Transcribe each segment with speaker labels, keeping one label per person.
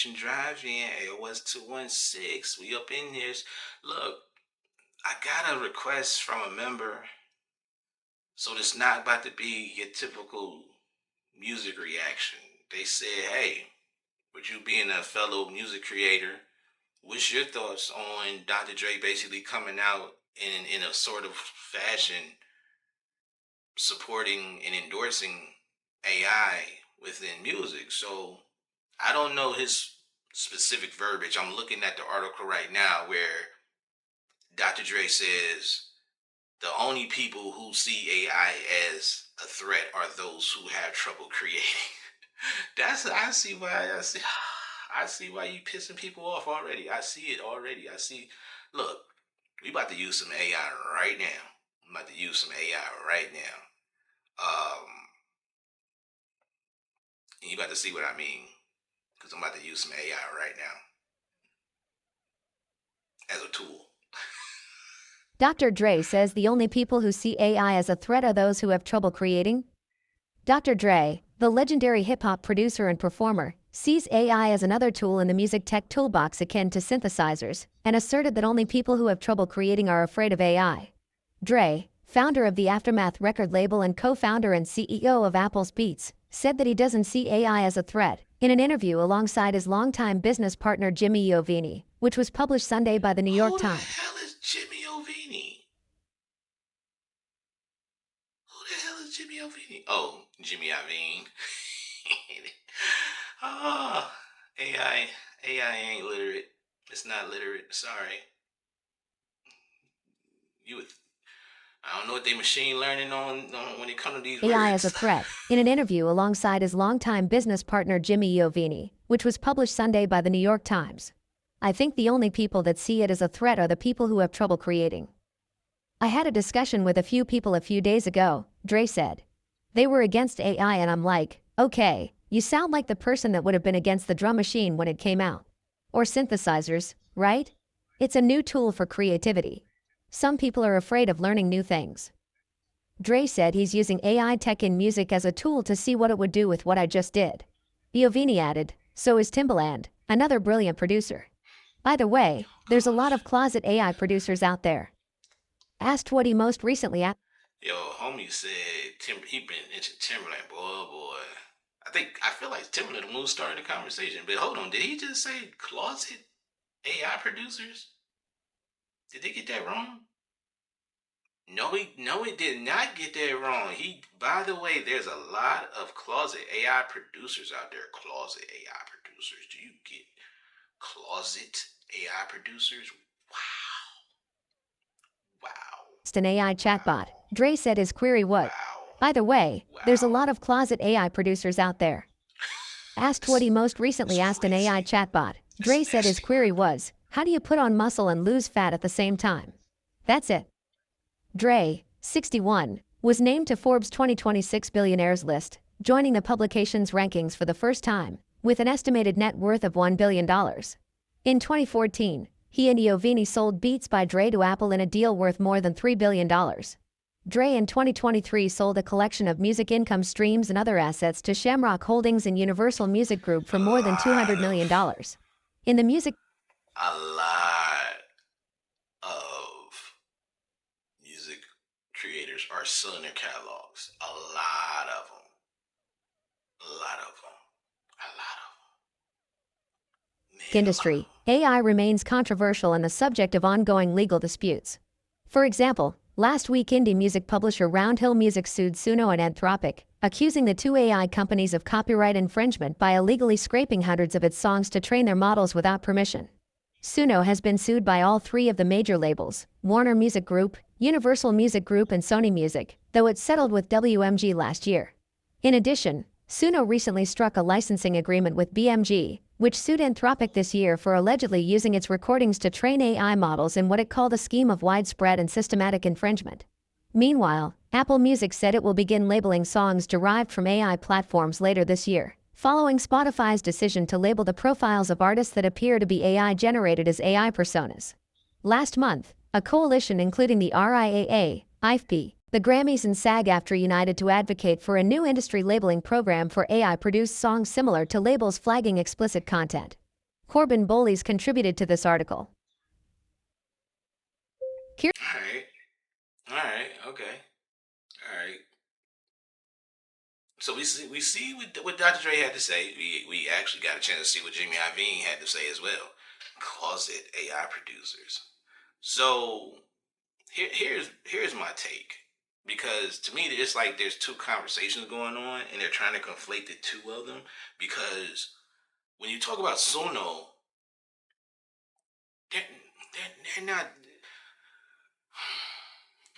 Speaker 1: Reaction Drive-in, AOS216. We up in this. Look, I got a request from a member, so it's not about to be your typical music reaction. They said, hey, with you being a fellow music creator, what's your thoughts on Dr. Dre basically coming out in a sort of fashion supporting and endorsing AI within music? So I don't know his specific verbiage. I'm looking at the article right now where Dr. Dre says the only people who see AI as a threat are those who have trouble creating. I see why you pissing people off already. I see it already. Look, we about to use some AI right now. I'm about to use some AI right now. And you about to see what I mean. Because I'm about to use some AI right now as a tool.
Speaker 2: Dr. Dre says the only people who see AI as a threat are those who have trouble creating. Dr. Dre, the legendary hip-hop producer and performer, sees AI as another tool in the music tech toolbox akin to synthesizers, and asserted that only people who have trouble creating are afraid of AI. Dre, founder of the Aftermath record label and co-founder and CEO of Apple's Beats, said that he doesn't see AI as a threat, in an interview alongside his longtime business partner Jimmy Iovine, which was published Sunday by the New York Times.
Speaker 1: Who the hell is Jimmy Iovine? Who the hell is Jimmy Iovine? Oh, Jimmy Iovine. Oh, AI ain't literate. It's not literate. Sorry. I don't know what they machine learning on when it comes to these
Speaker 2: AI
Speaker 1: words.
Speaker 2: as a threat, in an interview alongside his longtime business partner Jimmy Iovine, which was published Sunday by the New York Times. I think the only people that see it as a threat are the people who have trouble creating. I had a discussion with a few people a few days ago, Dre said. They were against AI and I'm like, okay, you sound like the person that would have been against the drum machine when it came out. Or synthesizers, right? It's a new tool for creativity. Some people are afraid of learning new things. Dre said he's using AI tech in music as a tool to see what it would do with what I just did. Iovine added, so is Timbaland, another brilliant producer. By the way, there's a lot of closet AI producers out there. Asked what he most recently asked.
Speaker 1: Yo, homie said he been into Timberland, boy. I feel like Timberland the one who started the conversation. But hold on, did he just say closet AI producers? Did they get that wrong? No, he did not get that wrong. By the way, there's a lot of closet AI producers out there. Closet AI producers. Do you get closet AI producers? Wow.
Speaker 2: An AI chatbot. Dre said his query was, by the way, there's a lot of closet AI producers out there. Asked what he most recently asked an AI chatbot, Dre said his query was, how do you put on muscle and lose fat at the same time? That's it. Dre, 61, was named to Forbes' 2026 billionaires list, joining the publication's rankings for the first time, with an estimated net worth of $1 billion. In 2014, he and Iovine sold Beats by Dre to Apple in a deal worth more than $3 billion. Dre in 2023 sold a collection of music income streams and other assets to Shamrock Holdings and Universal Music Group for more than $200 million. In the music...
Speaker 1: A lot of music creators are selling their catalogs. A lot of them.
Speaker 2: Industry, AI remains controversial and the subject of ongoing legal disputes. For example, last week indie music publisher Roundhill Music sued Suno and Anthropic, accusing the two AI companies of copyright infringement by illegally scraping hundreds of its songs to train their models without permission. Suno has been sued by all three of the major labels, Warner Music Group, Universal Music Group and Sony Music, though it settled with WMG last year. In addition, Suno recently struck a licensing agreement with BMG, which sued Anthropic this year for allegedly using its recordings to train AI models in what it called a scheme of widespread and systematic infringement. Meanwhile, Apple Music said it will begin labeling songs derived from AI platforms later this year, following Spotify's decision to label the profiles of artists that appear to be AI-generated as AI personas. Last month, a coalition including the RIAA, IFP, the Grammys and SAG-AFTRA united to advocate for a new industry labeling program for AI-produced songs similar to labels flagging explicit content. Corbin Bowley's contributed to this article.
Speaker 1: All right. All right. Okay. All right. So we see what Dr. Dre had to say. We actually got a chance to see what Jimmy Iovine had to say as well. Closet AI producers. So here's my take, because to me it's like there's two conversations going on and they're trying to conflate the two of them. Because when you talk about Sono, they're, they're not,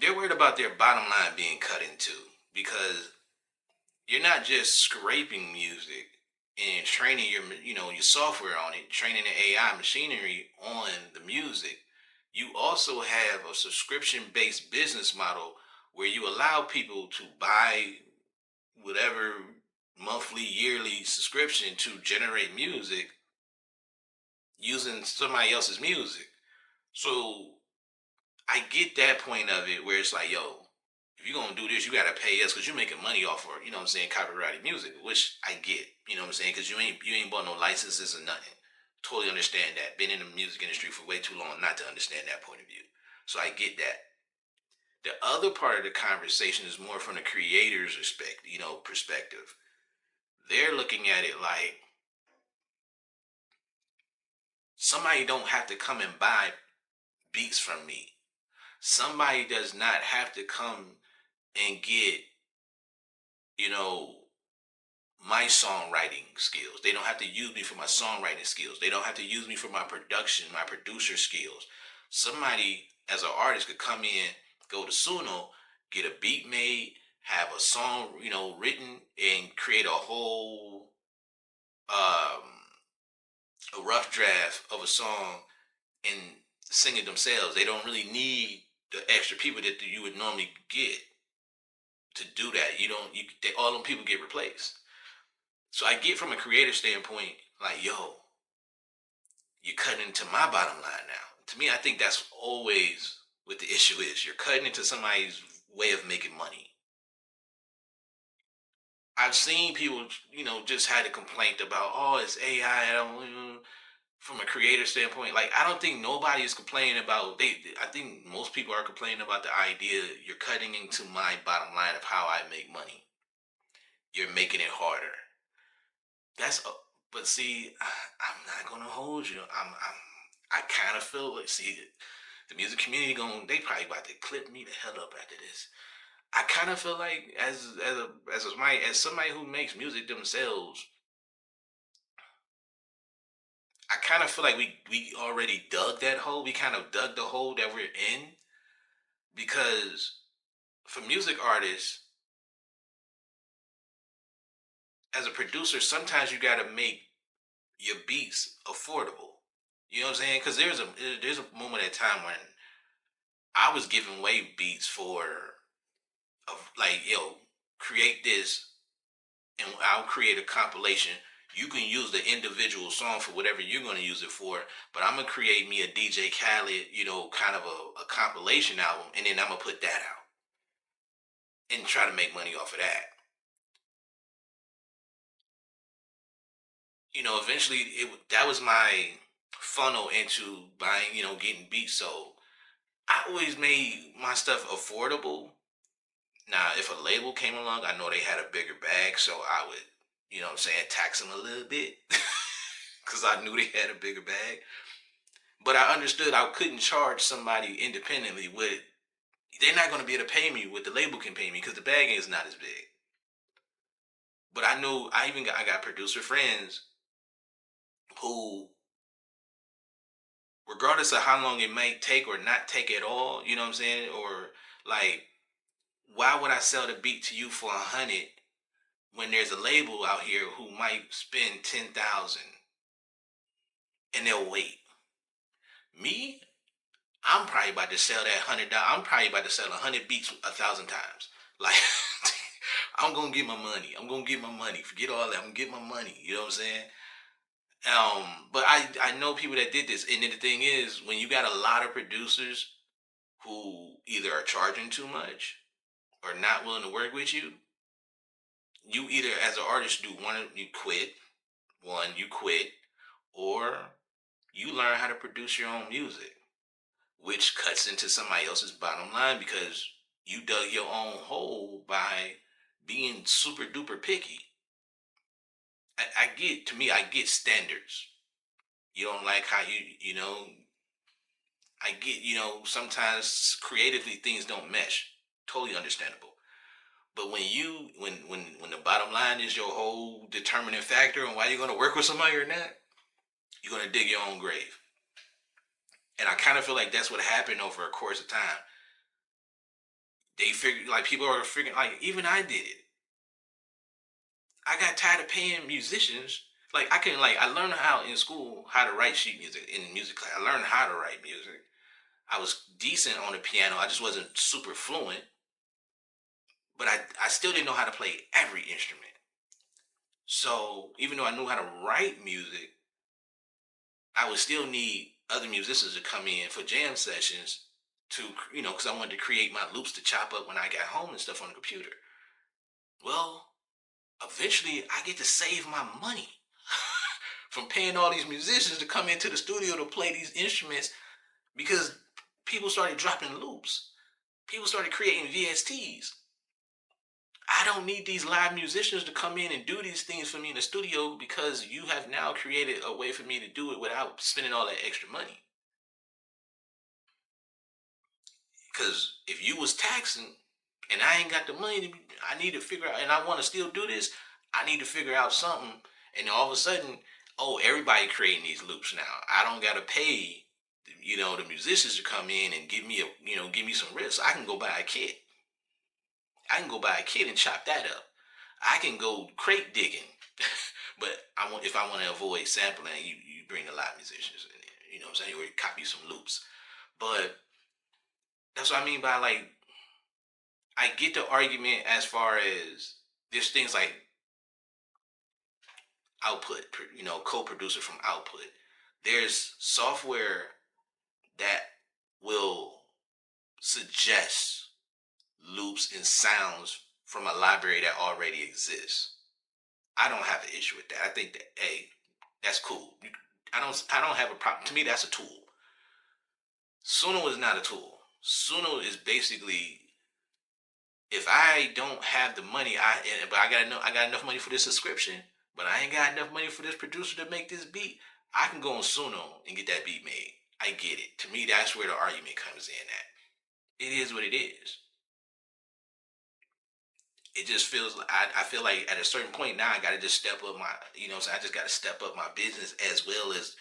Speaker 1: they're worried about their bottom line being cut into, because you're not just scraping music and training your software on it, training the AI machinery on the music. You also have a subscription based business model where you allow people to buy whatever monthly, yearly subscription to generate music using somebody else's music. So I get that point of it where it's like, yo, if you're gonna do this, you gotta pay us because you're making money off of, copyrighted music, which I get, because you ain't bought no licenses or nothing. Totally understand that. Been in the music industry for way too long not to understand that point of view. So I get that. The other part of the conversation is more from the creator's perspective. They're looking at it like somebody don't have to come and buy beats from me. Somebody does not have to come and get, you know, my songwriting skills. They don't have to use me for my songwriting skills. They don't have to use me for my production, my producer skills. Somebody as an artist could come in, go to Suno, get a beat made, have a song, written, and create a whole a rough draft of a song and sing it themselves. They don't really need the extra people that you would normally get to do that. All them people get replaced. So I get from a creative standpoint, like, yo, you're cutting into my bottom line now. To me, I think that's always what the issue is. You're cutting into somebody's way of making money. I've seen people, just had a complaint about, oh, it's AI. From a creator standpoint, like, I don't think nobody is complaining about. I think most people are complaining about the idea that you're cutting into my bottom line of how I make money. You're making it harder. That's but see, I'm not gonna hold you. I kind of feel like, see, the music community they probably about to clip me the hell up after this. I kind of feel like as somebody who makes music themselves, I kind of feel like we already dug that hole. We kind of dug the hole that we're in, because for music artists, as a producer, sometimes you got to make your beats affordable. You know what I'm saying? Because there's a moment at time when I was giving away beats for, like, yo, create this and I'll create a compilation. You can use the individual song for whatever you're going to use it for, but I'm going to create me a DJ Khaled, kind of a compilation album, and then I'm going to put that out and try to make money off of that. Eventually that was my funnel into buying, getting beats. So I always made my stuff affordable. Now, if a label came along, I know they had a bigger bag, so I would, tax them a little bit because I knew they had a bigger bag. But I understood I couldn't charge somebody independently with. They're not going to be able to pay me what the label can pay me because the bag is not as big. But I knew I got producer friends who, regardless of how long it might take or not take at all, you know what I'm saying? Or, like, why would I sell the beat to you for 100 when there's a label out here who might spend 10,000 and they'll wait? Me, I'm probably about to sell that $100. I'm probably about to sell 100 beats 1,000 times. Like, I'm gonna get my money. I'm gonna get my money. Forget all that. I'm gonna get my money. You know what I'm saying? But I know people that did this, and then the thing is, when you got a lot of producers who either are charging too much or not willing to work with you, you either as an artist do one, you quit, or you learn how to produce your own music, which cuts into somebody else's bottom line because you dug your own hole by being super duper picky. I get standards. You don't like how I get, sometimes creatively things don't mesh. Totally understandable. But when the bottom line is your whole determining factor on why you're gonna work with somebody or not, you're gonna dig your own grave. And I kind of feel like that's what happened over a course of time. They figured, like, people are figuring, like, even I did it. I got tired of paying musicians. I learned how in school how to write sheet music in music class. I learned how to write music. I was decent on the piano. I just wasn't super fluent. But I still didn't know how to play every instrument. So even though I knew how to write music, I would still need other musicians to come in for jam sessions to, because I wanted to create my loops to chop up when I got home and stuff on the computer. Well, eventually I get to save my money from paying all these musicians to come into the studio to play these instruments because people started dropping loops. People started creating VSTs. I don't need these live musicians to come in and do these things for me in the studio because you have now created a way for me to do it without spending all that extra money. Because if you was taxing and I ain't got the money, I need to figure out, and I want to still do this, I need to figure out something. And all of a sudden, oh, everybody creating these loops now. I don't got to pay, the musicians to come in and give me some risk. I can go buy a kit. I can go buy a kit and chop that up. I can go crate digging. But if I want to avoid sampling, you bring a lot of musicians in there, what I'm saying, or you copy some loops. But that's what I mean by, like, I get the argument as far as there's things like output, co-producer from output. There's software that will suggest loops and sounds from a library that already exists. I don't have an issue with that. I think that, hey, that's cool. I don't have a problem. To me, that's a tool. Suno is not a tool. Suno is basically, if I don't have the money, but I got enough money for this subscription, but I ain't got enough money for this producer to make this beat. I can go on Suno and get that beat made. I get it. To me, that's where the argument comes in at. It is what it is. It just feels like I feel like at a certain point now I got to just step up my, I just got to step up my business as well as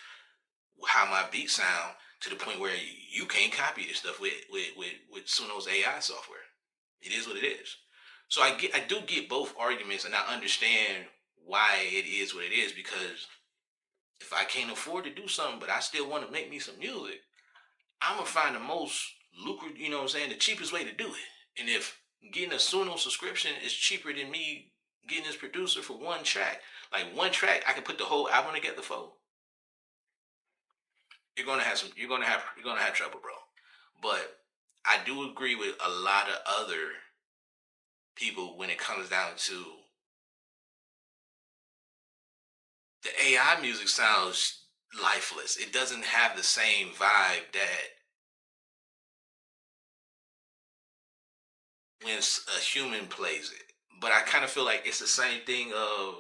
Speaker 1: how my beats sound to the point where you can't copy this stuff with Suno's AI software. It is what it is. So I do get both arguments, and I understand why it is what it is, because if I can't afford to do something but I still want to make me some music, I'm gonna find the most lucrative, the cheapest way to do it. And if getting a Suno subscription is cheaper than me getting this producer for one track, like one track I can put the whole album together for, you're gonna have trouble, bro. But I do agree with a lot of other people when it comes down to the AI music sounds lifeless. It doesn't have the same vibe that when a human plays it. But I kind of feel like it's the same thing of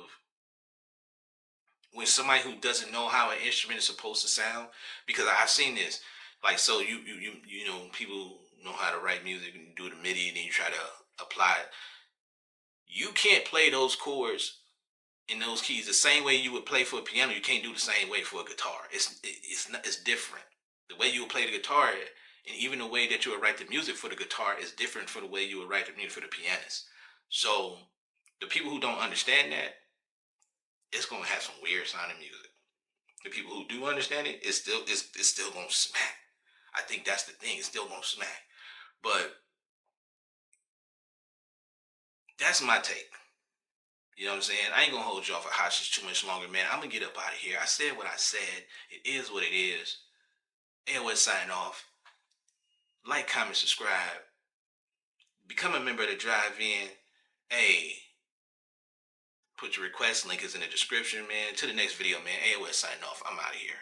Speaker 1: when somebody who doesn't know how an instrument is supposed to sound, because I've seen this. Like, so people know how to write music and do the MIDI, and then you try to apply it. You can't play those chords in those keys the same way you would play for a piano. You can't do the same way for a guitar. It's different. The way you would play the guitar, and even the way that you would write the music for the guitar, is different for the way you would write the music for the pianist. So the people who don't understand that, it's gonna have some weird sounding music. The people who do understand it, it's still gonna smack. I think that's the thing. It's still gonna smack. But that's my take. You know what I'm saying? I ain't gonna hold y'all for hostage too much longer, man. I'm gonna get up out of here. I said what I said. It is what it is. AOS signing off. Like, comment, subscribe. Become a member of the Drive-In. Hey, put your request link is in the description, man. To the next video, man. AOS signing off. I'm out of here.